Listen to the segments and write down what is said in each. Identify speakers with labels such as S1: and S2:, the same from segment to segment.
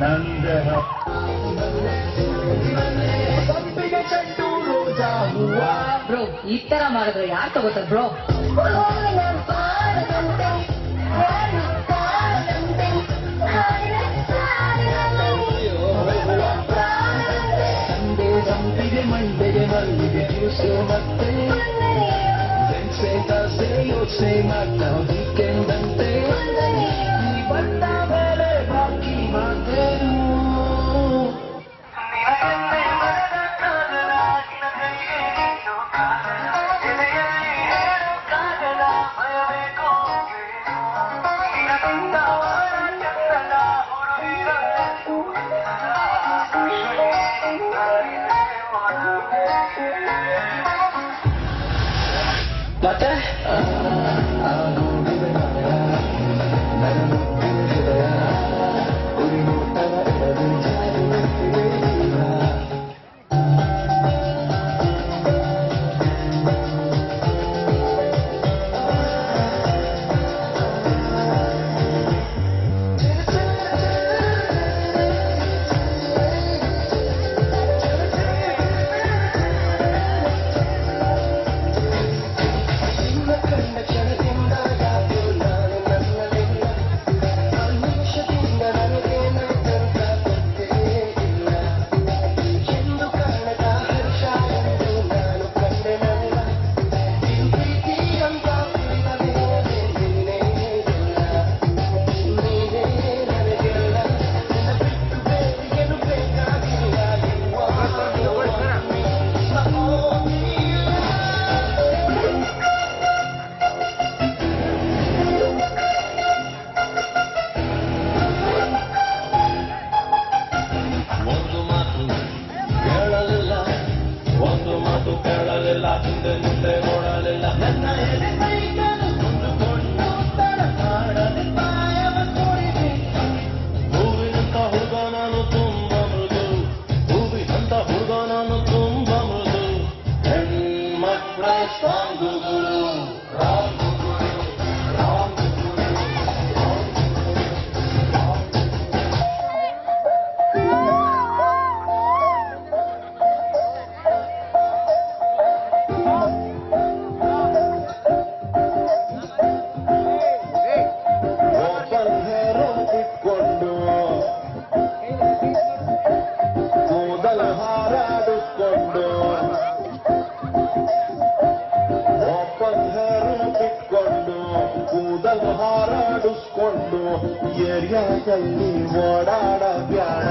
S1: ನಂದನ ಸಂಪಿಗೆ ಚೆಂಡು ರೋಜಾ ಹೂವ.
S2: ಬ್ರೋ ಈ ತರ ಮಾಡಿದ್ರೆ ಯಾರು ತಗೋತಾರೆ ಬ್ರೋ?
S1: ಸಂಪಿಗೆ ಮಂಡೆಗೆ ಮಲ್ಲಿಗೆ ಜ್ಯೂಸು ಮತ್ತೆ ಬೆನ್ಸೆ ಕಾಸೆ ಯೋಚನೆ ಮಾಡ್ತಾ ವೀಕೆಂಡ್ ಅಂತೆ ಈ ಬಂದ ಮೇಲೆ ಬಾಕಿ ಮಾತೇನು ಮತ್ತೆ ಹಿಂದೆ ಮುಂದೆ ನೋಡಲಿಲ್ಲ ನನ್ನ ಎದೆ ಕೈಗಳು ಕುಂದುಕೊಂಡು ತಡಮಾಡದೆ ಪಾಯವ ಕೊಡಿಬೇಕು. ಹೂವಿನಂತ ಹುಡುಗ ನಾನು ತುಂಬ ಮೃದು, ಹೂವಿನಂತ ಹುಡುಗ ನಾನು ತುಂಬ ಮೃದು. ಹೆಣ್ಮಕ್ಳ ಸಾಂಗುಗಳು ಹಾರಾಡಿಸ್ಕೊಂಡು ಏರಿಯಾದಲ್ಲಿ ಓಡಾಡ ಬ್ಯಾಡ.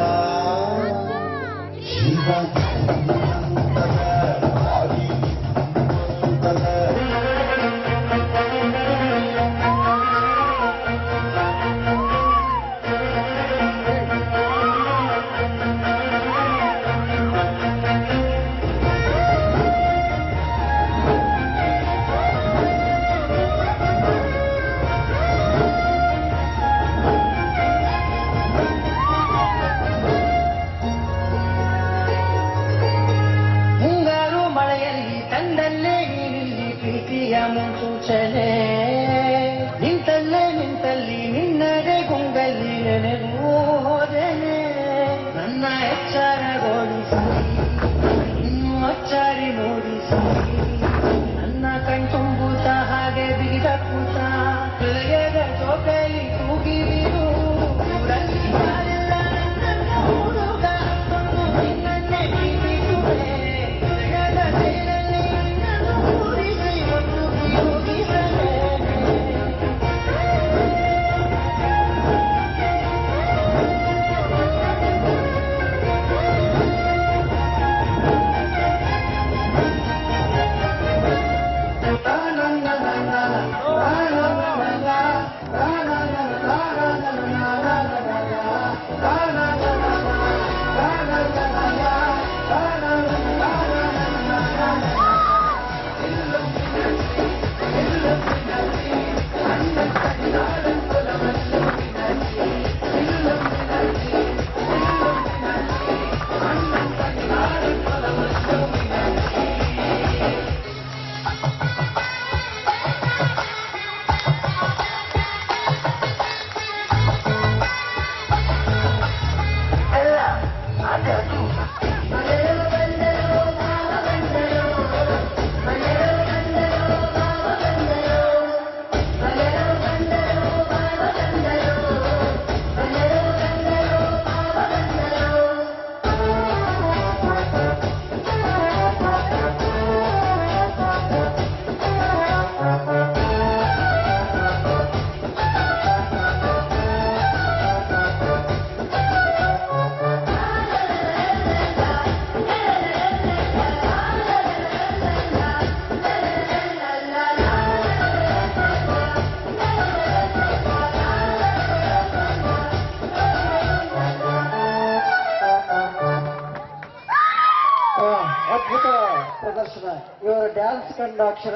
S3: ಅದ್ಭುತ ಪ್ರದರ್ಶನ. ಇವರ ಡ್ಯಾನ್ಸ್ ಕಂಡ ಅಕ್ಷರ